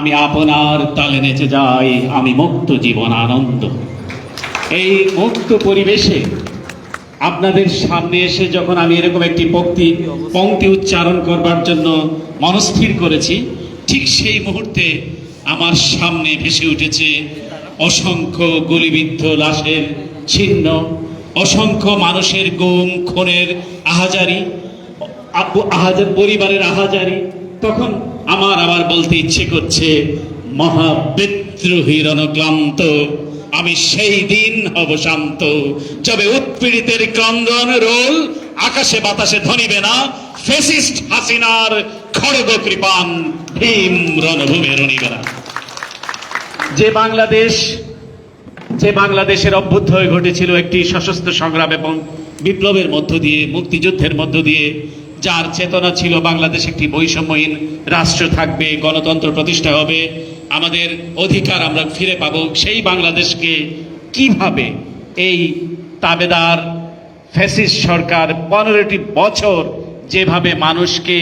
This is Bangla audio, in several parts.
আমি আপনার তালে নেচে যাই, আমি মুক্ত জীবন আনন্দ। এই মুক্ত পরিবেশে আপনাদের সামনে এসে যখন আমি এরকম একটি পংক্তি উচ্চারণ করবার জন্য মনস্থির করেছি, ঠিক সেই মুহূর্তে আমার সামনে ভেসে উঠেছে অসংখ্য গুলিবিদ্ধ লাশের ছিন্ন, অসংখ্য মানুষের গুম খুনের আহাজারি, পরিবারের আহাজারি। তখন আমার আবার বলতে ইচ্ছে করছে, মহাবিদ্রোহীর অনক্লান্ত আমি সেই দিন হব শান্ত, যবে উৎপীড়িতের ক্রন্দন রোল আকাশে বাতাসে ধ্বনিবে না, ফেসিস্ট হাসিনার খড়গ কৃপান ভীম রণভূমে রণিবে না। যে বাংলাদেশের অভ্যুদয় ঘটেছিল একটি সশস্ত্র সংগ্রাম এবং বিপ্লবের মধ্য দিয়ে, মুক্তিযুদ্ধের মধ্য দিয়ে, যার চেতনা ছিল বাংলাদেশ একটি বৈষম্যহীন রাষ্ট্র থাকবে, গণতন্ত্র প্রতিষ্ঠা হবে, আমাদের অধিকার আমরা ফিরে পাবো, সেই বাংলাদেশকে কিভাবে এই তাবেদার ফ্যাসিস্ট সরকার 15টি বছর যেভাবে মানুষকে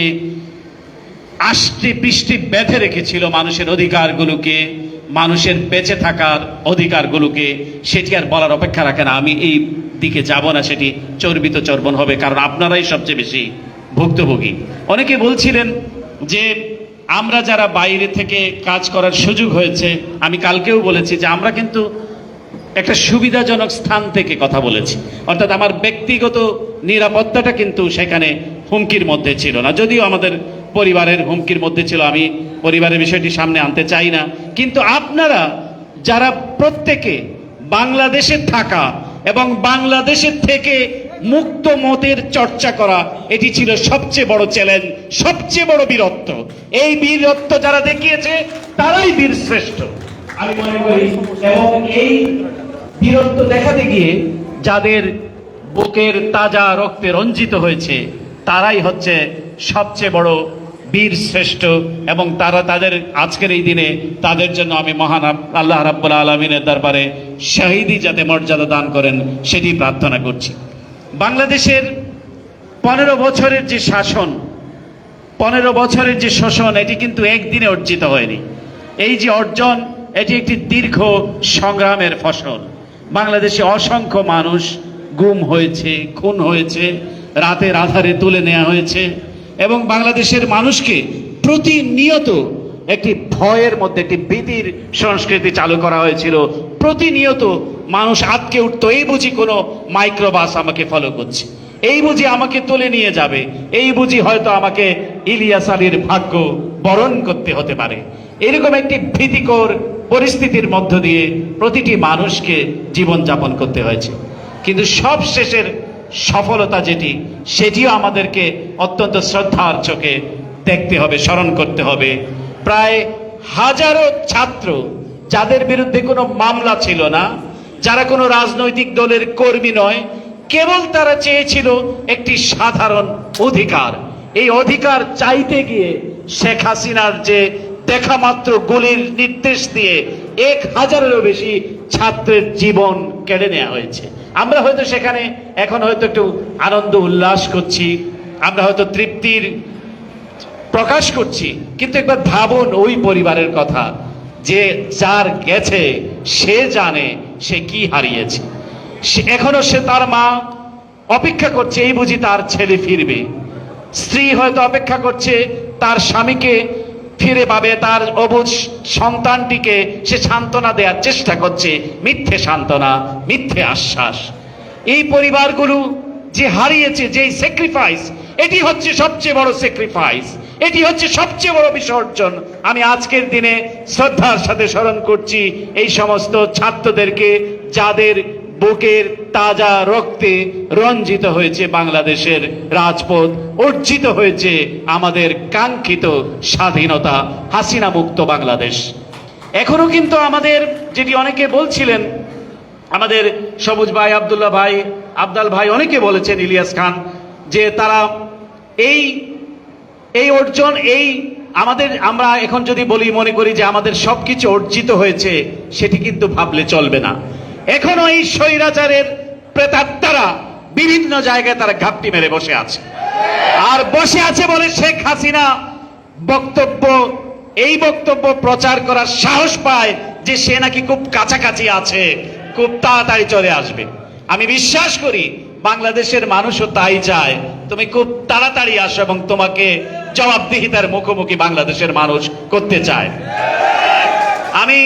আষ্টি পৃষ্টি বেঁধে রেখেছিল, মানুষের অধিকারগুলোকে, মানুষের বেঁচে থাকার অধিকারগুলোকে, সেটি আর বলার অপেক্ষা রাখে না। আমি এই দিকে যাব না, সেটি চর্বিত চর্বণ হবে, কারণ আপনারাই সবচেয়ে বেশি ভুক্তভোগী। অনেকে বলছিলেন যে আমরা যারা বাইরে থেকে কাজ করার সুযোগ হয়েছে, আমি কালকেও বলেছি যে আমরা কিন্তু একটা সুবিধাজনক স্থান থেকে কথা বলেছি, অর্থাৎ আমার ব্যক্তিগত নিরাপত্তাটা কিন্তু সেখানে হুমকির মধ্যে ছিল না, যদিও আমাদের পরিবারের হুমকির মধ্যে ছিল, আমি পরিবারের বিষয়টি সামনে আনতে চাই না। কিন্তু আপনারা যারা প্রত্যেকে বাংলাদেশে থাকা এবং বাংলাদেশের থেকে মুক্ত মতের চর্চা করা, এটি ছিল সবচেয়ে বড় চ্যালেঞ্জ, সবচেয়ে বড় বীরত্ব। এই বীরত্ব যারা দেখিয়েছে তারাই বীর শ্রেষ্ঠ আমি মনে করি। এবং এই বীরত্ব দেখাতে গিয়ে যাদের বুকের তাজা রক্তে রঞ্জিত হয়েছে, তারাই হচ্ছে সবচেয়ে বড় বীর শ্রেষ্ঠ। এবং তারা তাদের আজকের এই দিনে তাদের জন্য আমি মহান আল্লাহ রাব্বুল আলামিনের দরবারে শহীদি যাতে মর্যাদা দান করেন সেটি প্রার্থনা করছি। বাংলাদেশের 15 বছরের যে শাসন, 15 বছরের যে শোষণ, এটি কিন্তু একদিনে অর্জিত হয়নি। এই যে অর্জন, এটি একটি দীর্ঘ সংগ্রামের ফসল। বাংলাদেশে অসংখ্য মানুষ গুম হয়েছে, খুন হয়েছে, রাতের আধারে তুলে নেওয়া হয়েছে, এবং বাংলাদেশের মানুষকে প্রতিনিয়ত একটি ভয়ের মধ্যে, একটি ভীতির সংস্কৃতি চালু করা হয়েছিল। প্রতিনিয়ত মানুষ আটকে উঠতো, এই বুঝি কোনো মাইক্রোবাস আমাকে ফলো করছে, এই বুঝি আমাকে তুলে নিয়ে যাবে, এই বুঝি হয়তো আমাকে ইলিয়াস আলীর ভাগ্য বরণ করতে হতে পারে। এরকম একটি ভীতিকর পরিস্থিতির মধ্য দিয়ে প্রতিটি মানুষকে জীবনযাপন করতে হয়েছে। কিন্তু সব শেষের সফলতা যেটি, সেটিও আমাদেরকে অত্যন্ত শ্রদ্ধার চোখে দেখতে হবে, স্মরণ করতে হবে। প্রায় হাজারো ছাত্র, যাদের বিরুদ্ধে কোনো মামলা ছিল না, যারা কোনো রাজনৈতিক দলের কর্মী নয়, কেবল তারা চেয়েছিল একটি সাধারণ অধিকার। এই অধিকার চাইতে গিয়ে শেখ হাসিনার যে দেখা মাত্র গুলির নির্দেশ দিয়ে 1000-এরও বেশি ছাত্রের জীবন কেড়ে নেওয়া হয়েছে। আমরা হয়তো সেখানে এখন হয়তো একটু আনন্দ উল্লাস করছি, আমরা হয়তো তৃপ্তির প্রকাশ করছি, কিন্তু একবার ভাবুন ওই পরিবারের কথা, যে যার গেছে সে জানে সে কি হারিয়েছে। এখনো সে, তার মা অপেক্ষা করছে, এই বুঝি তার ছেলে ফিরবে। স্ত্রী হয়তো অপেক্ষা করছে তার স্বামীকে ফিরে পাবে, তার অবুঝ সন্তানটিকে সে সান্ত্বনা দেওয়ার চেষ্টা করছে, মিথ্যে সান্ত্বনা, মিথ্যে আশ্বাস। এই পরিবারগুলো যে হারিয়েছে, যে স্যাক্রিফাইস, এটি হচ্ছে সবচেয়ে বড় স্যাক্রিফাইস, এটি হচ্ছে সবচেয়ে বড় বিসর্জন। আমি আজকের দিনে শ্রদ্ধার সাথে স্মরণ করছি এই সমস্ত ছাত্রদেরকে, যাদের বুকের তাজা রক্তে রঞ্জিত হয়েছে বাংলাদেশের রাজপথ, অর্জিত হয়েছে আমাদের কাঙ্ক্ষিত স্বাধীনতা, হাসিনা মুক্ত বাংলাদেশ। এখনো কিন্তু আমাদের, যেটি অনেকে বলছিলেন, আমাদের সবুজ ভাই, আব্দুল্লাহ ভাই, আবদাল ভাই, অনেকে বলেছেন, ইলিয়াস খান, যে তারা এই অর্জন, এই আমাদের, আমরা এখন যদি বলি, মনে করি যে আমাদের সবকিছু অর্জিত হয়েছে, সেটি কিন্তু ভাবলে চলবে না। এখনো এই স্বৈরাচারের প্রেতাত্মারা বিভিন্ন জায়গায় তারা ঘাপটি মেরে বসে আছে, আর বসে আছে বলে শেখ হাসিনা বক্তব্য এই বক্তব্য প্রচার করার সাহস পায় যে সে নাকি খুব কাছাকাছি আছে, খুব তাড়াতাড়ি চলে আসবে। আমি বিশ্বাস করি বাংলাদেশের মানুষও তাই চায়, তুমি খুব তাড়াতাড়ি আসো এবং তোমাকে জবাবদিহিতার মুখোমুখি বাংলাদেশের মানুষ করতে চায়। আমি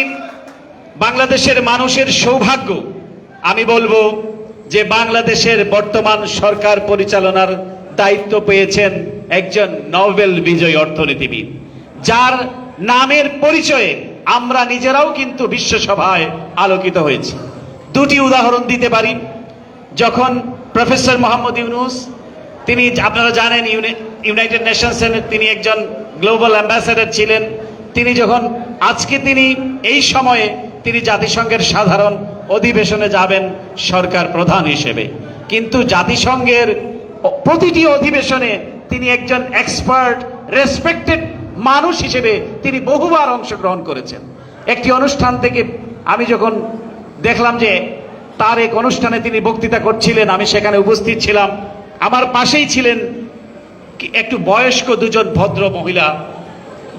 বাংলাদেশের মানুষের সৌভাগ্য, আমি বলবো যে বাংলাদেশের বর্তমান সরকার পরিচালনার দায়িত্ব পেয়েছেন একজন নোবেল বিজয়ী অর্থনীতিবিদ, যার নামের পরিচয়ে আমরা নিজেরাও কিন্তু বিশ্বসভায় আলোকিত হয়েছি। দুটি উদাহরণ দিতে পারি। যখন প্রফেসর মোহাম্মদ ইউনূস, তিনি আপনারা জানেন ইউনাইটেড নেশনসের তিনি একজন গ্লোবাল অ্যাম্বাসেডর ছিলেন, তিনি যখন আজকে তিনি এই সময়ে তিনি জাতিসংঘের সাধারণ অধিবেশনে যাবেন সরকার প্রধান হিসেবে, কিন্তু জাতিসংঘের প্রতিটি অধিবেশনে তিনি একজন এক্সপার্ট রেসপেক্টেড মানুষ হিসেবে তিনি বহুবার অংশগ্রহণ করেছেন। একটি অনুষ্ঠান থেকে আমি যখন দেখলাম যে তার এক অনুষ্ঠানে তিনি বক্তৃতা করছিলেন, আমি সেখানে উপস্থিত ছিলাম। আমার পাশেই ছিলেন একটু বয়স্ক দুজন ভদ্র মহিলা,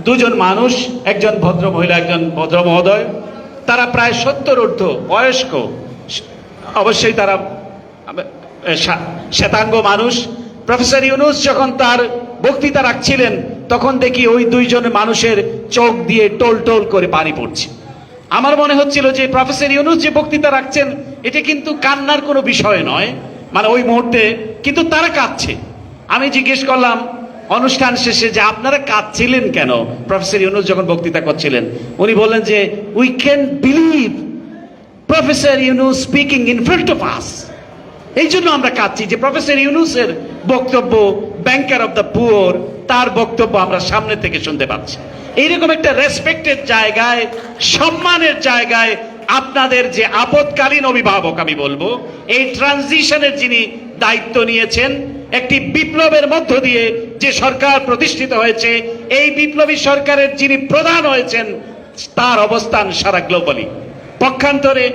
দুজন মানুষ, একজন ভদ্র মহিলা, একজন ভদ্র মহোদয়। তারা প্রায় 70 ঊর্ধ্ব বয়স্ক, অবশ্যই তারা শ্বেতাঙ্গ মানুষ। প্রফেসর ইউনূস যখন তার বক্তৃতা রাখছিলেন তখন দেখি ওই দুইজন মানুষের চোখ দিয়ে টোল টোল করে পানি পড়ছে। আমার মনে হচ্ছিল যে প্রফেসর ইউনূস যে বক্তৃতা রাখছেন এটা কিন্তু কান্নার কোনো বিষয় নয়, মানে ওই মুহূর্তে, কিন্তু তারা কাঁদছে। আমি জিজ্ঞেস করলাম অনুষ্ঠান শেষে যে আপনারা কাঁদছিলেন কেন প্রফেসর ইউনূস যখন বক্তৃতা করছিলেন? উনি বললেন যে we can believe professor Yunus speaking in front of us. এই জন্য আমরা কাঁদছি যে প্রফেসর ইউনূসের বক্তব্য, ব্যাংকার অফ দ্য পুয়ার, তার বক্তব্য আমরা সামনে থেকে শুনতে পাচ্ছি। এইরকম একটা রেসপেক্টেড জায়গায়, সম্মানের জায়গায় আপনাদের যে আপদকালীন অভিভাবক, আমি বলবো এই ট্রানজিশনের যিনি দায়িত্ব নিয়েছেন, একটি বিপ্লবের মধ্য দিয়ে যে সরকার প্রতিষ্ঠিত হয়েছে, এই বিপ্লবী সরকারের যিনি প্রধান হয়েছেন তার অবস্থান সারা গ্লোবালি। পক্ষান্তরে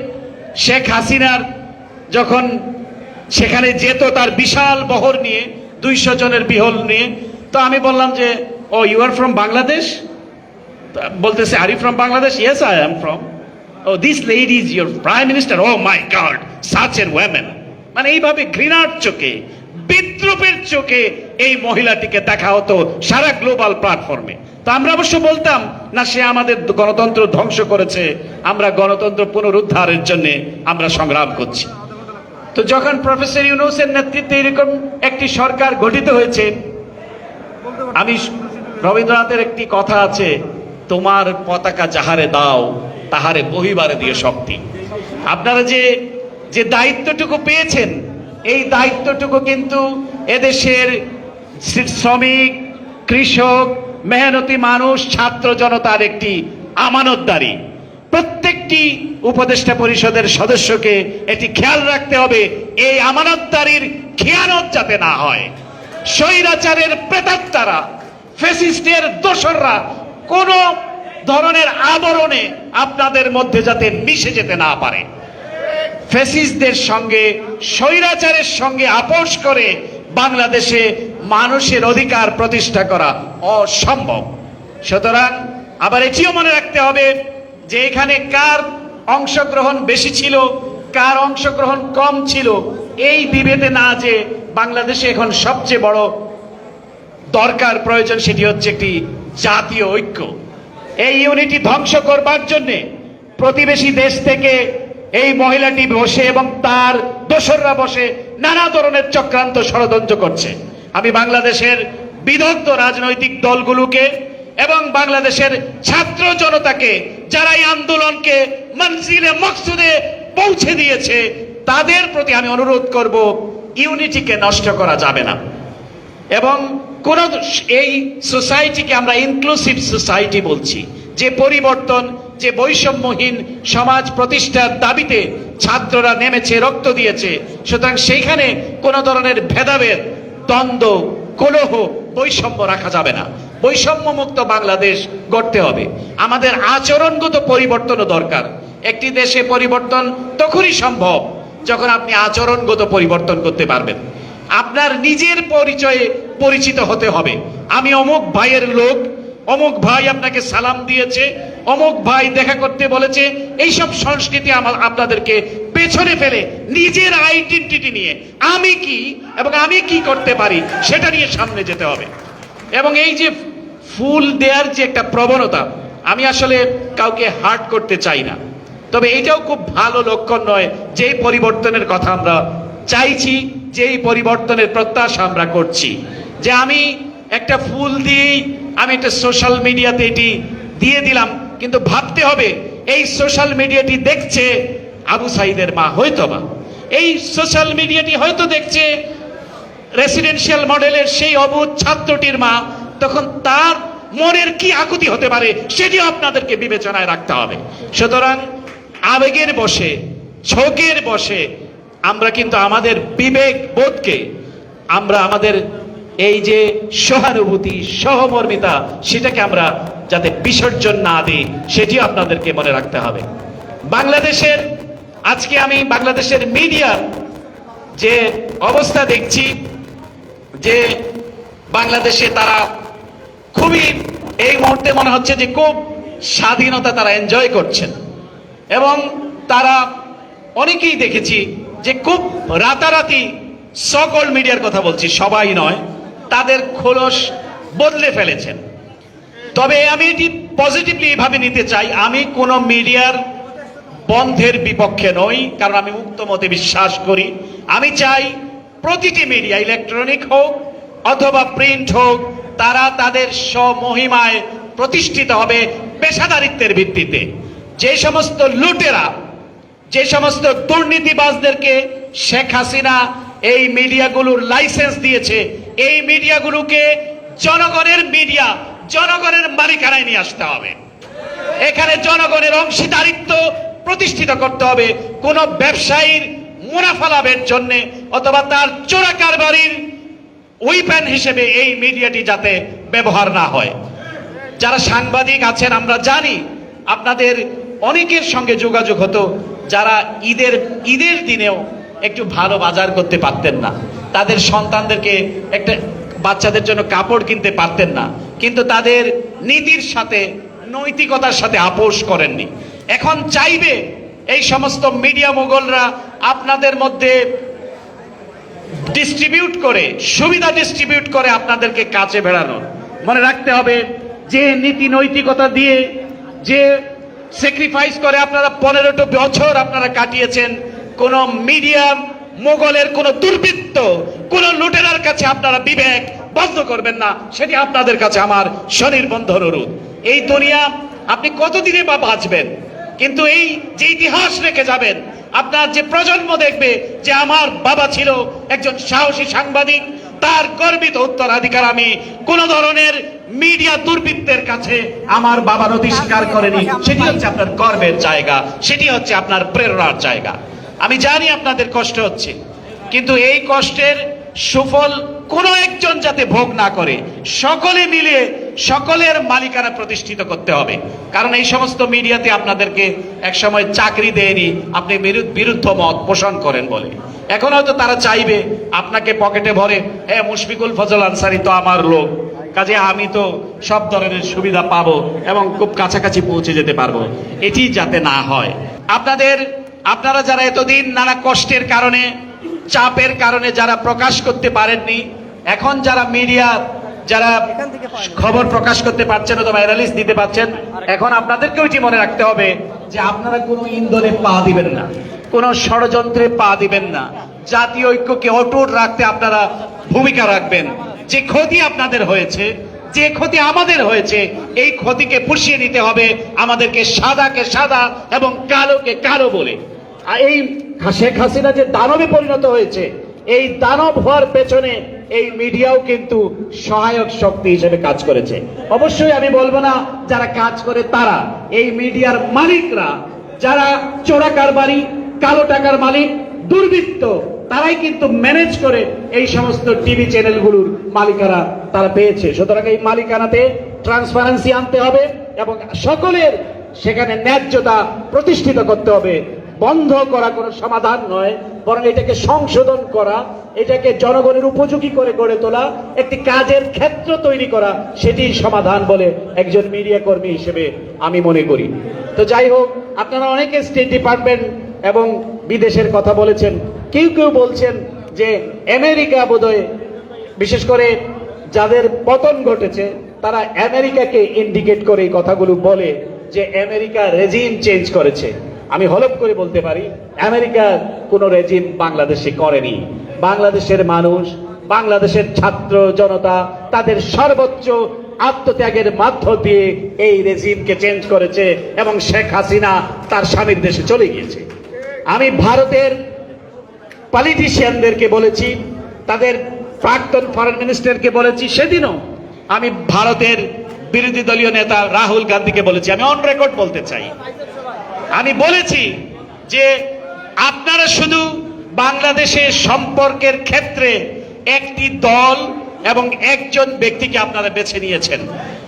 শেখ হাসিনার যখন সেখানে যেত তার বিশাল বহর নিয়ে, 200 জনের বিহল নিয়ে, তো আমি বললাম যে oh you are from Bangladesh? বলতেছে are you from Bangladesh? Yes I am from. Oh this lady is your prime minister? Oh my god, such an women. মানে এইভাবে ঘৃণার চোখে, বিদ্রুপের চোখে এই মহিলাটিকে দেখা হতো সারা গ্লোবাল প্ল্যাটফর্মে। তো আমরা অবশ্য বলতাম না সে আমাদের গণতন্ত্র ধ্বংস করেছে, আমরা গণতন্ত্র পুনরুদ্ধারের জন্য আমরা সংগ্রাম করছি। তো যখন প্রফেসর ইউনূসের নেতৃত্বে এরকম একটি সরকার গঠিত হয়েছে, আমি রবীন্দ্রনাথের একটি কথা আছে, তোমার পতাকা যাহারে দাও তাহারে বহিবারে দিয়ে শক্তি। আপনারা যে যে দায়িত্বটুকু পেয়েছেন, এই দায়িত্বটুকু কিন্তু এদেশের শ্রমিক, কৃষক, মেহনতি মানুষ, ছাত্র জনতার একটি আমানতদারি। প্রত্যেকটি উপদেষ্টা পরিষদের সদস্যকে এটি খেয়াল রাখতে হবে এই আমানতদারির খেয়ানত যাতে না হয়। স্বৈরাচারের প্রেতাত্মারা, ফ্যাসিস্টের দোসররা কোন ধরনের আবরণে আপনাদের মধ্যে যাতে মিশে যেতে না পারে। ফ্যাসিস্টদের সঙ্গে, স্বৈরাচারের সঙ্গে আপোষ করে বাংলাদেশে মানুষের অধিকার প্রতিষ্ঠা করা অসম্ভব। সুতরাং আবার এটিও মনে রাখতে হবে যে এখানে কার অংশগ্রহণ বেশি ছিল, কার অংশগ্রহণ কম ছিল, এই বিভেদে না, যে বাংলাদেশে এখন সবচেয়ে বড় দরকার, প্রয়োজন, সেটি হচ্ছে একটি জাতীয় ঐক্য। এই ইউনিটি ধ্বংস করবার জন্যে প্রতিবেশী দেশ থেকে এই মহিলাটি বসে এবং তার দোসররা বসে নানা ধরনের চক্রান্ত ষড়যন্ত্র করছে। আমি বাংলাদেশের বিদগ্ধ রাজনৈতিক দলগুলোকে এবং বাংলাদেশের ছাত্র জনতাকে, যারা এই আন্দোলনকে মনজিলে মকসুদে পৌঁছে দিয়েছে, তাদের প্রতি আমি অনুরোধ করব, ইউনিটিকে নষ্ট করা যাবে না। এবং কোন এই সোসাইটিকে আমরা ইনক্লুসিভ সোসাইটি বলছি, যে পরিবর্তন, যে বৈষম্যহীন সমাজ প্রতিষ্ঠার দাবিতে ছাত্ররা নেমেছে, রক্ত দিয়েছে। সুতরাং সেইখানে কোন ধরনের ভেদাভেদ, দ্বন্দ্ব, কলহ, বৈষম্য রাখা যাবে না। বৈষম্য মুক্ত বাংলাদেশ গড়তে হবে। আমাদের আচরণগত পরিবর্তনও দরকার। একটি দেশে পরিবর্তন তখনই সম্ভব যখন আপনি আচরণগত পরিবর্তন করতে পারবেন। আপনার নিজের পরিচয়ে পরিচিত হতে হবে। আমি অমুক ভাইয়ের লোক, অমুক ভাই আপনাকে সালাম দিয়েছে, অমুক ভাই দেখা করতে বলেছে। এইসব সংস্কৃতি আপনাদেরকে পেছনে ফেলে নিজের আইডেন্টিটি নিয়ে আমি কি এবং আমি কি করতে পারি সেটা নিয়ে সামনে যেতে হবে। এবং এই যে ফুল দেওয়ার যে একটা প্রবণতা, আমি আসলে কাউকে হার্ট করতে চাই না, তবে এটাও খুব ভালো লক্ষণ নয়। যেই পরিবর্তনের কথা আমরা চাইছি, যেই পরিবর্তনের প্রত্যাশা আমরা করছি, যে আমি একটা ফুল দিয়েই আমি একটা সোশ্যাল মিডিয়াতে এটি দিয়ে দিলাম, কিন্তু ভাবতে হবে এই সোশ্যাল মিডিয়াটি দেখছে আবু সাইদের মা, হয়তোবা এই সোশ্যাল মিডিয়াটি হয়তো দেখছে রেসিডেন্সিয়াল মডেলের সেই অবুঝ ছাত্রটির মা, তখন তার মনের কি আকুতি হতে পারে সেটিও আপনাদেরকে বিবেচনায় রাখতে হবে। সুতরাং আবেগের বশে, ঝোঁকের বশে আমরা কিন্তু আমাদের বিবেক বোধকে, আমরা আমাদের এই যে সহানুভূতি, সহমর্মিতা, সেটাকে আমরা যাতে বিসর্জন না দিই সেটিও আপনাদেরকে মনে রাখতে হবে। বাংলাদেশের আজকে আমি বাংলাদেশের মিডিয়ার যে অবস্থা দেখছি, যে বাংলাদেশে তারা খুবই এই মুহূর্তে মনে হচ্ছে যে খুব স্বাধীনতা তারা এনজয় করছেন, এবং তারা অনেকেই দেখেছি যে খুব রাতারাতি সকল মিডিয়ার কথা বলছি, সবাই নয়, তাদের খোলস বদলে ফেলেছেন। তবে আমি এটি পজিটিভলি এইভাবে নিতে চাই, আমি কোনো মিডিয়ার বন্ধের বিপক্ষে নই, কারণ আমি মুক্ত মতে বিশ্বাস করি। আমি চাই প্রতিটি মিডিয়া, ইলেকট্রনিক হোক অথবা প্রিন্ট হোক, তারা তাদের স্বমহিমায় প্রতিষ্ঠিত হবে পেশাদারিত্বের ভিত্তিতে। যে সমস্ত লুটেরা, যে সমস্ত দুর্নীতিবাজদেরকে শেখ হাসিনা এই মিডিয়াগুলোর লাইসেন্স দিয়েছে, এই মিডিয়াগুলোকে জনগণের মিডিয়া, জনগণের মালিকানায় নিয়ে আসতে হবে। এখানে জনগণের অংশীদারিত্ব প্রতিষ্ঠিত করতে হবে। কোন ব্যবসায়ীর মুনাফা লাভের জন্য অথবা তার চোরা কারবারির উইপেন হিসেবে এই মিডিয়াটি যাতে ব্যবহার না হয়। যারা সাংবাদিক আছেন, আমরা জানি আপনাদের অনেকের সঙ্গে যোগাযোগ হতো যারা ঈদের দিনেও একটু ভালো বাজার করতে পারতেন না, তাদের সন্তানদেরকে একটা বাচ্চাদের জন্য কাপড় কিনতে পারতেন না, কিন্তু তাদের নীতির সাথে, নৈতিকতার সাথে আপোষ করেননি। এখন চাইবে এই সমস্ত মিডিয়া মোগলরা আপনাদের মধ্যে ডিস্ট্রিবিউট করে, সুবিধা ডিস্ট্রিবিউট করে আপনাদেরকে কাছে বেড়ানোর। মনে রাখতে হবে যে নীতি নৈতিকতা দিয়ে যে স্যাক্রিফাইস করে আপনারা 15টা বছর আপনারা কাটিয়েছেন, কোন মিডিয়া মোগলের কোন দুর্বৃত্ত, কোন লুটেরার কাছে আপনারা বিবেক বন্ধ করবেন না, সেটি আপনাদের কাছে আমার স্বনির্বন্ধ অনুরোধ। এই দুনিয়া আপনি কতদিনে বা বাঁচবেন, কিন্তু এই যে ইতিহাস রেখে যাবেন, আপনার যে প্রজন্ম দেখবে যে আমার বাবা ছিল একজন সাহসী সাংবাদিক, তার গর্বিত উত্তরাধিকার আমি কোন ধরনের মিডিয়া দুর্বৃত্তের কাছে আমার বাবা নথি স্বীকার করেনি। সেটি হচ্ছে আপনার গর্বের জায়গা, সেটি হচ্ছে আপনার প্রেরণার জায়গা। আমি জানি আপনাদের কষ্ট হচ্ছে, কিন্তু এই কষ্টের সুফল কোনো একজন যাতে ভোগ না করে, সকলে মিলে সকলের মালিকানা প্রতিষ্ঠিত করতে হবে। কারণ এই সমস্ত মিডিয়াতে আপনাদেরকে একসময় চাকরি দেয়নি আপনি বিরুদ্ধ মত পোষণ করেন বলে। এখন হয়তো তারা চাইবে আপনাকে পকেটে ভরে, হ্যাঁ মুশফিকুল ফজল আনসারী তো আমার লোক, কাজে আমি তো সব ধরনের সুবিধা পাবো এবং খুব কাছাকাছি পৌঁছে যেতে পারবো। এটি যাতে না হয়। আপনারা যারা এতদিন নানা কষ্টের কারণে, চাপের কারণে যারা প্রকাশ করতে পারেননি, এখন যারা মিডিয়া, যারা খবর প্রকাশ করতে পারছেন অথবা অ্যানালিস্ট দিতে পারছেন, এখন আপনাদেরকেও এটি মনে রাখতে হবে যে আপনারা কোনো ইন্ধনে পা দিবেন না, কোন ষড়যন্ত্রে পা দিবেন না। জাতীয় ঐক্যকে অটুট রাখতে আপনারা ভূমিকা রাখবেন। যে ক্ষতি আপনাদের হয়েছে, যে ক্ষতি আমাদের হয়েছে, এই ক্ষতিকে পুষিয়ে নিতে হবে আমাদেরকে, সাদাকে সাদা এবং কালোকে কালো বলে। আর এই শেখ হাসিনা যে দানবে পরিণত হয়েছে, এই দানব হওয়ার পেছনে এই মিডিয়াও কিন্তু সহায়ক শক্তি হিসেবে কাজ করেছে। অবশ্যই আমি বলবো না যারা কাজ করে তারা, এই মিডিয়ার মালিকরা যারা চোরা কারবারি, কালো টাকার মালিক, দুর্বৃত্ত, তারাই কিন্তু ম্যানেজ করে এই সমস্ত টিভি চ্যানেলগুলোর মালিকানা তারা পেয়েছে। সুতরাং এই মালিকানাতে ট্রান্সপারেন্সি আনতে হবে এবং সকলের সেখানে ন্যায্যতা প্রতিষ্ঠিত করতে হবে। বন্ধ করা কোনো সমাধান নয়, বরং এটাকে সংশোধন করা, এটাকে জনগণের উপযোগী করে গড়ে তোলা, একটি কাজের ক্ষেত্র তৈরি করা, সেটি সমাধান বলে একজন মিডিয়া কর্মী হিসেবে আমি মনে করি। তো যাই হোক, আপনারা অনেকে স্টেট ডিপার্টমেন্ট এবং বিদেশের কথা বলেছেন। কেউ কেউ বলছেন যে আমেরিকা বোধহয়, বিশেষ করে যাদের পতন ঘটেছে তারা আমেরিকাকে ইন্ডিকেট করে এই কথাগুলো বলে যে আমেরিকা রেজিম চেঞ্জ করেছে। আমি হলফ করে বলতে পারি আমেরিকা কোনো রেজিম বাংলাদেশে করেনি। বাংলাদেশের মানুষ, বাংলাদেশের ছাত্র জনতা তাদের সর্বোচ্চ আত্মত্যাগের মাধ্য দিয়ে এই রেজিমকে চেঞ্জ করেছে এবং শেখ হাসিনা তার স্বামীর দেশে চলে গিয়েছে। আমি ভারতের পলিটিশিয়ানদেরকে বলেছি, তাদের প্রাক্তন ফরেন মিনিস্টারকে বলেছি, সেদিনও আমি ভারতের বিরোধী দলীয় নেতা রাহুল গান্ধীকে বলেছি, আমি অন রেকর্ড বলতে চাই, আমি বলেছি যে আপনারা শুধু বাংলাদেশের সম্পর্কের ক্ষেত্রে একটি দল এবং একজন ব্যক্তিকে আপনারা বেছে নিয়েছেন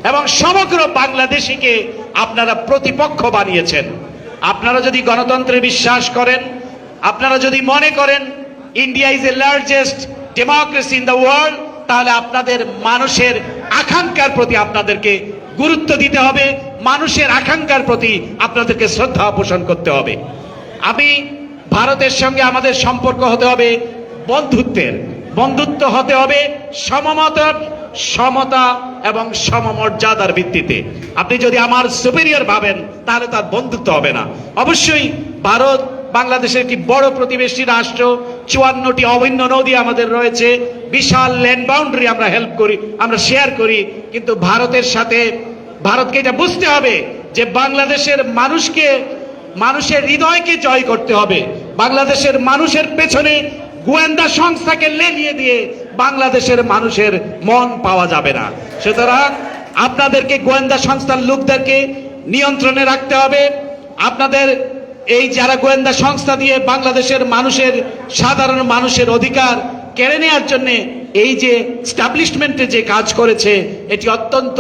এবং সমগ্র বাংলাদেশিকে আপনারা প্রতিপক্ষ বানিয়েছেন। আপনারা যদি গণতন্ত্রে বিশ্বাস করেন, আপনারা যদি মনে করেন India is a largest democracy in the world, তাহলে আপনাদের মানুষের আকাঙ্ক্ষার প্রতি আপনাদেরকে গুরুত্ব দিতে হবে, মানুষের আকাঙ্ক্ষার প্রতি আপনাদেরকে শ্রদ্ধা পোষণ করতে হবে। আমি ভারতের সঙ্গে আমাদের সম্পর্ক হতে হবে বন্ধুত্বের, বন্ধুত্ব হতে হবে সমমতার, সমতা এবং সমমর্যাদার ভিত্তিতে। আপনি যদি আমার সুপিরিয়র ভাবেন তাহলে তার বন্ধুত্ব হবে না। অবশ্যই ভারত বাংলাদেশের একটি বড় প্রতিবেশী রাষ্ট্র, 54টি অভিন্ন নদী আমাদের রয়েছে, বিশাল ল্যান্ড বাউন্ডারি আমরা হেল্প করি, আমরা শেয়ার করি। কিন্তু ভারতের সাথে ভারতকে এটা বুঝতে হবে যে বাংলাদেশের মানুষকে, মানুষের হৃদয়কে জয় করতে হবে। বাংলাদেশের মানুষের পেছনে গোয়েন্দা সংস্থাকে লেলিয়ে দিয়ে বাংলাদেশের মানুষের মন পাওয়া যাবে না। সুতরাং আপনাদেরকে গোয়েন্দা সংস্থার লোকদেরকে নিয়ন্ত্রণে রাখতে হবে। আপনাদের এই যারা গোয়েন্দা সংস্থা দিয়ে বাংলাদেশের মানুষের, সাধারণ মানুষের অধিকার কেড়ে নেওয়ার জন্য এই যে এস্টাবলিশমেন্টে যে কাজ করেছে, এটি অত্যন্ত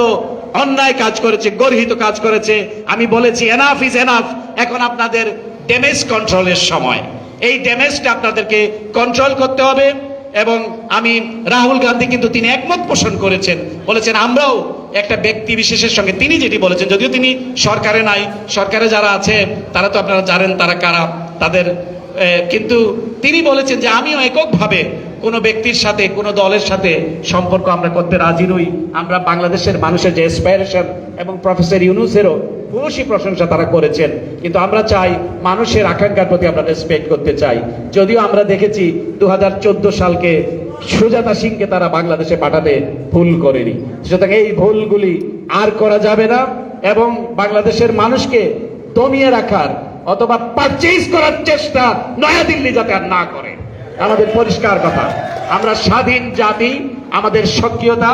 অন্যায় কাজ করেছে, গর্হিত কাজ করেছে। আমি বলেছি এনাফ ইজ এনাফ, এখন আপনাদের ড্যামেজ কন্ট্রোলের সময়। এই ড্যামেজটা আপনাদেরকে কন্ট্রোল করতে হবে। এবং আমি রাহুল গান্ধী কিন্তু তিনি একমত পোষণ করেছেন, বলেছেন আমরাও একটা ব্যক্তি বিশেষের সঙ্গে, তিনি যেটি বলেছেন, যদিও তিনি সরকারে নাই, সরকারে যারা আছে তারা তো আপনারা জানেন তারা কারা, তাদের কিন্তু তিনি বলেছেন যে আমিও এককভাবে কোনো ব্যক্তির সাথে, কোনো দলের সাথে সম্পর্ক আমরা করতে রাজি নই। আমরা বাংলাদেশের মানুষের যে অ্যাসপাইরেশন, এবং প্রফেসর ইউনূসেরও ভূয়সী প্রশংসা তারা করেছেন, কিন্তু আমরা চাই মানুষের আকাঙ্ক্ষার প্রতি আমরা রেসপেক্ট করতে চাই। যদিও আমরা দেখেছি 2014 সালকে সুজাতা সিংকে তারা বাংলাদেশে পাঠাতে ভুল করেনি, সুতরাং এই ভুলগুলি আর করা যাবে না। এবং বাংলাদেশের মানুষকে দমিয়ে রাখার অথবা পারচেজ করার চেষ্টা নয়াদিল্লি যাতে আর না করে। আমাদের পরিষ্কার কথা, আমরা স্বাধীন জাতি, আমাদের সক্রিয়তা,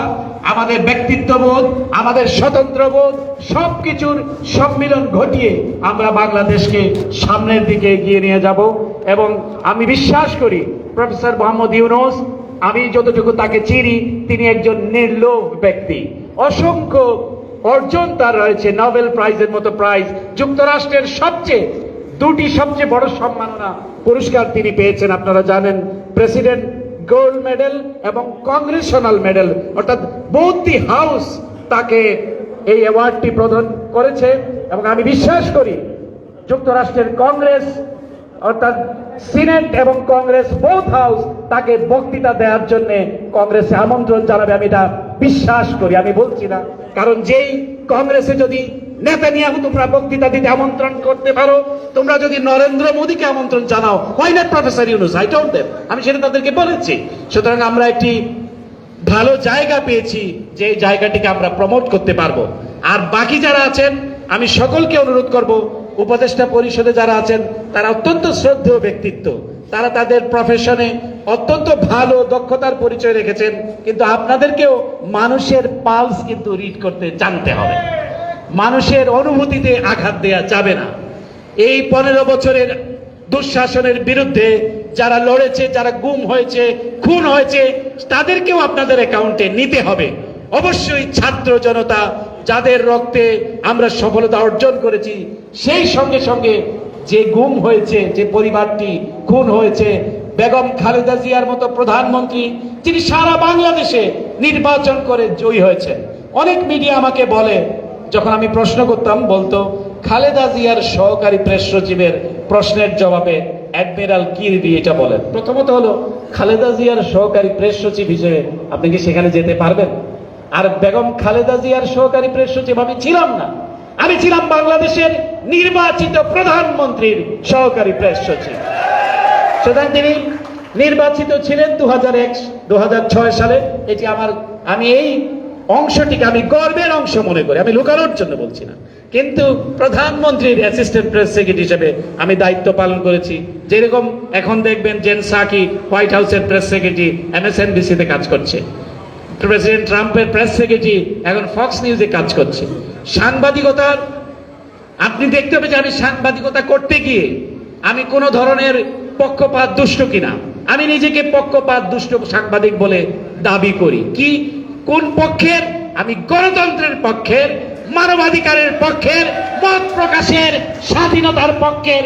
আমাদের ব্যক্তিত্ববোধ, আমাদের স্বতন্ত্রবোধ সবকিছুর সম্মিলন ঘটিয়ে আমরা বাংলাদেশকে সামনের দিকে এগিয়ে নিয়ে যাব। এবং আমি বিশ্বাস করি প্রফেসর মোহাম্মদ ইউনূস, আমি যতটুকু তাকে চিনি, তিনি একজন নির্লোভ ব্যক্তি। অসংখ্য অর্জন তার রয়েছে, নোবেল প্রাইজের মতো প্রাইজ, যুক্তরাষ্ট্রের দুটি সবচেয়ে বড় সম্মাননা পুরস্কার তিনি পেয়েছেন, আপনারা জানেন, প্রেসিডেন্ট গোল্ড মেডেল এবং কংগ্রেশনাল মেডেল, অর্থাৎ বোথ দি হাউস তাকে এই অ্যাওয়ার্ডটি প্রদান করেছে। এবং আমি বিশ্বাস করি যুক্তরাষ্ট্রের কংগ্রেস, অর্থাৎ সিনেট এবং কংগ্রেস বোথ হাউস তাকে বক্তৃতা দেওয়ার জন্য কংগ্রেসে আমন্ত্রণ জানাবে, আমি এটা বিশ্বাস করি। আমি বলছি না, কারণ যেই কংগ্রেসে যদি নেতানিয়াহু তোমরা বক্তৃতা দিতে আমন্ত্রণ করতে পারো, তোমরা যদি নরেন্দ্র মোদীকে আমন্ত্রণ জানাও, why not professor Yunus? I told them, আমি সেটা তাদেরকে বলেছি। সুতরাং আমরা একটি ভালো জায়গা পেয়েছি, যে জায়গাটিকে আমরা প্রমোট করতে পারবো। আর বাকি যারা আছেন, আমি সকলকে অনুরোধ করব, উপদেষ্টা পরিষদে যারা আছেন তারা অত্যন্ত শ্রদ্ধেয় ব্যক্তিত্ব, তারা তাদের প্রফেশনে অত্যন্ত ভালো দক্ষতার পরিচয় রেখেছেন, কিন্তু আপনাদেরকেও মানুষের পালস কিন্তু রিড করতে জানতে হবে। মানুষের অনুভূতিতে আঘাত দেয়া যাবে না। এই 15 বছরের দুঃশাসনের বিরুদ্ধে যারা লড়েছে, যারা গুম হয়েছে, খুন হয়েছে, তাদেরকেও আপনাদের অ্যাকাউন্টে নিতে হবে। অবশ্যই ছাত্র জনতা যাদের রক্তে আমরা সফলতা অর্জন করেছি, সেই সঙ্গে সঙ্গে যে গুম হয়েছে, যে পরিবারটি খুন হয়েছে, বেগম খালেদা জিয়ার মতো প্রধানমন্ত্রী, যিনি সারা বাংলাদেশে নির্বাচন করে জয়ী হয়েছেন। অনেক মিডিয়া আমাকে বলে, যখন আমি প্রশ্ন করতাম বলতো খালেদা জিয়ার সহকারী প্রেস সচিবের প্রশ্নের জবাবে অ্যাডমিরাল কিরবি এটা বলেন। প্রথমত হলো, খালেদা জিয়ার সহকারী প্রেস সচিব হিসেবে আপনি কি সেখানে যেতে পারবেন? আর বেগম খালেদা জিয়ার সহকারী প্রেস সচিব আমি ছিলাম না, আমি ছিলাম বাংলাদেশের নির্বাচিত প্রধানমন্ত্রীর সহকারী প্রেস সচিব। সুতরাং তিনি নির্বাচিত ছিলেন 2006 সালে। এটি আমি এই অংশটিকে আমি গর্বের অংশ মনে করি, আমি লুকানোর জন্য বলছি না। কিন্তু প্রধানমন্ত্রীর অ্যাসিস্ট্যান্ট প্রেস সেক্রেটারি হিসেবে আমি দায়িত্ব পালন করেছি। যেরকম এখন দেখবেন জেন সাকি হোয়াইট হাউসের প্রেস সেক্রেটারি MSNBC-তে কাজ করছে, প্রেসিডেন্ট ট্রাম্পের প্রেস সেক্রেটারি এখন ফক্স নিউজে কাজ করছে। সাংবাদিকতার আপনি দেখতে হবে যে আমি সাংবাদিকতা করতে গিয়ে আমি কোন ধরনের পক্ষপাত দুষ্ট কিনা। আমি নিজেকে পক্ষপাত দুষ্ট সাংবাদিক বলে দাবি করি। কি কোন পক্ষের? আমি গণতন্ত্রের পক্ষের, মানবাধিকারের পক্ষের, মত প্রকাশের স্বাধীনতার পক্ষের,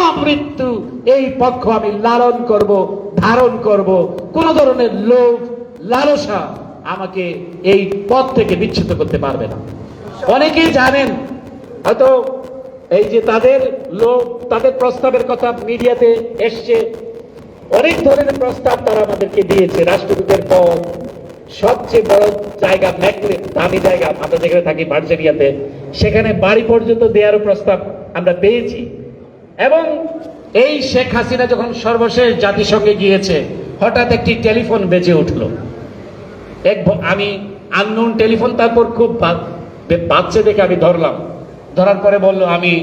আমৃত্যু এই পক্ষ আমি লালন করব, ধারণ করব। কোন ধরনের লোভ লালসা আমাকে এই পথ থেকে বিচ্যুত করতে পারবে না। অনেকেই জানেন হয়তো এই যে তাদের প্রস্তাবের কথা মিডিয়াতে এসছে, অনেক ধরনের প্রস্তাব তারা আমাদেরকে দিয়েছে। রাষ্ট্রদূতের পদ, সবচেয়ে বড় জায়গা, দামি জায়গা, আমরা যেখানে থাকি ভার্জিনিয়াতে, সেখানে বাড়ি পর্যন্ত দেওয়ারও প্রস্তাব আমরা পেয়েছি। এবং এই শেখ হাসিনা যখন সর্বশেষ জাতিসংঘে গিয়েছে, হঠাৎ একটি টেলিফোন বেজে উঠলো। আমি আননোন টেলিফোন, তারপর খুব বাচ্চা দেখে আমি ধরার পরে বলল আমি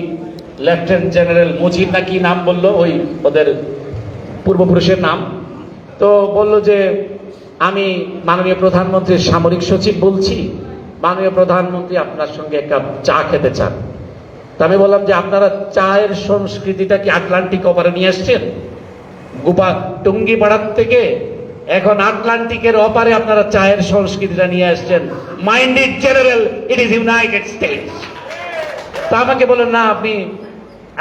লেফটেন্যান্ট জেনারেল মুজিব না কি নাম বললো, ওই ওদের পূর্বপুরুষের নাম। তো বলল যে আমি মাননীয় প্রধানমন্ত্রীর সামরিক সচিব বলছি, মাননীয় প্রধানমন্ত্রী আপনার সঙ্গে এক কাপ চা খেতে চান। তা আমি বললাম যে আপনারা চায়ের সংস্কৃতিটা কি আটলান্টিক ওপারে নিয়ে এসছেন? টুঙ্গি পাড়ার থেকে এখন আটলান্টিকের ওপারে আপনারা চায়ের সংস্কৃতিটা নিয়ে আসছেন। Mind it general, it is United states. তা আমাকে বললেন না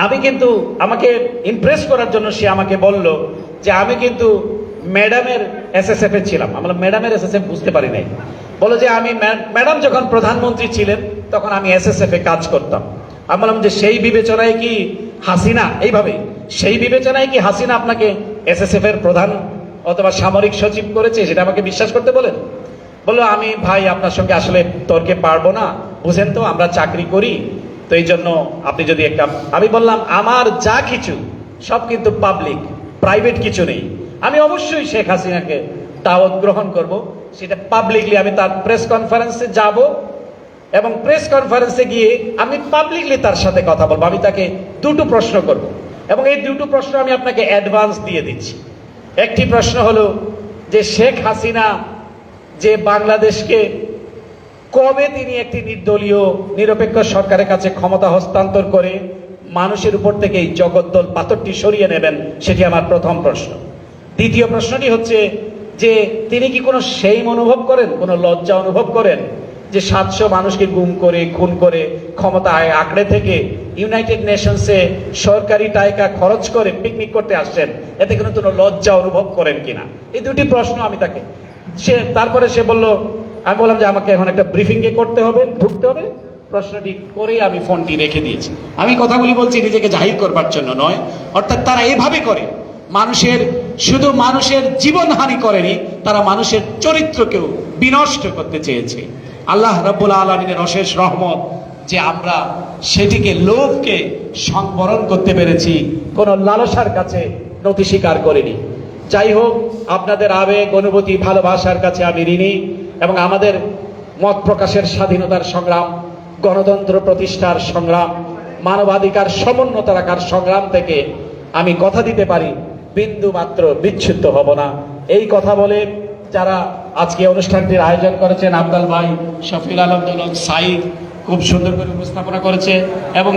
আমি কিন্তু, আমাকে ইমপ্রেস করার জন্য সে আমাকে বলল যে আমি কিন্তু ম্যাডামের SSF এ ছিলাম। আমরা ম্যাডামের SSF বুঝতে পারি নাই। বলো যে আমি ম্যাডাম যখন প্রধানমন্ত্রী ছিলেন তখন আমি SSF এ কাজ করতাম। আমি বললাম যে সেই বিবেচনায় কি হাসিনা, এইভাবে সেই বিবেচনায় কি হাসিনা আপনাকে SSF এর প্রধান অথবা সামরিক সচিব করেছে, সেটা আমাকে বিশ্বাস করতে বলেন? বললো আমি ভাই আপনার সঙ্গে আসলে তর্কে পারবো না, বুঝেন তো আমরা চাকরি করি, তো এই জন্য আপনি যদি একটা। আমি বললাম আমার যা কিছু সব কিন্তু পাবলিক, প্রাইভেট কিছু নেই। আমি অবশ্যই শেখ হাসিনাকে দাওয়াত গ্রহণ করব, সেটা পাবলিকলি। আমি তার প্রেস কনফারেন্সে যাব এবং প্রেস কনফারেন্সে গিয়ে আমি পাবলিকলি তার সাথে কথা বলবো। আমি তাকে দুটো প্রশ্ন করব এবং এই দুটো প্রশ্ন আমি আপনাকে অ্যাডভান্স দিয়ে দিচ্ছি। একটি প্রশ্ন হলো যে শেখ হাসিনা যে বাংলাদেশকে কবে তিনি একটি নির্দলীয় নিরপেক্ষ সরকারের কাছে ক্ষমতা হস্তান্তর করে মানুষের উপর থেকে এই জগদ্দল পাথরটি সরিয়ে নেবেন, সেটি আমার প্রথম প্রশ্ন। দ্বিতীয় প্রশ্নটি হচ্ছে যে তিনি কি কোনো শেম অনুভব করেন, কোনো লজ্জা অনুভব করেন যে 700 মানুষকে গুম করে খুন করে ক্ষমতায় আঁকড়ে থেকে ইউনাইটেড নেশনসে সরকারি টাকা খরচ করে পিকনিক করতে আসছেন, এতে কোনো লজ্জা অনুভব করেন কিনা? এই দুটি প্রশ্ন আমি তাকে তারপরে সে বলল, আমি বললাম যে আমাকে এখন একটা ব্রিফিংয়ে ঢুকতে হবে। প্রশ্নটি করে আমি ফোনটি রেখে দিয়েছি। আমি কথাগুলি বলছি নিজেকে জাহির করবার জন্য নয়। অর্থাৎ তারা এভাবে করে শুধু মানুষের জীবনহানি করেনি, তারা মানুষের চরিত্রকেও বিনষ্ট করতে চেয়েছে। আল্লাহ রাব্বুল আলামিনের অশেষ রহমত যে আমরা সেটিকে, লোভকে সংবরণ করতে পেরেছি, কোনো লালসার কাছে নতি স্বীকার করিনি। যাই হোক, আপনাদের আবেগ, অনুভূতি, ভালোবাসার কাছে আমি ঋণী এবং আমাদের মত প্রকাশের স্বাধীনতার সংগ্রাম, গণতন্ত্র প্রতিষ্ঠার সংগ্রাম, মানবাধিকার সমুন্নত রাখার সংগ্রাম থেকে আমি কথা দিতে পারি বিন্দু মাত্র বিচ্যুত হব না। এই কথা বলে যারা আজকে অনুষ্ঠানটির আয়োজন করেছেন, আফজাল ভাই, শফিউল আলম, সাঈদ খুব সুন্দর করে উপস্থাপনা করেছে এবং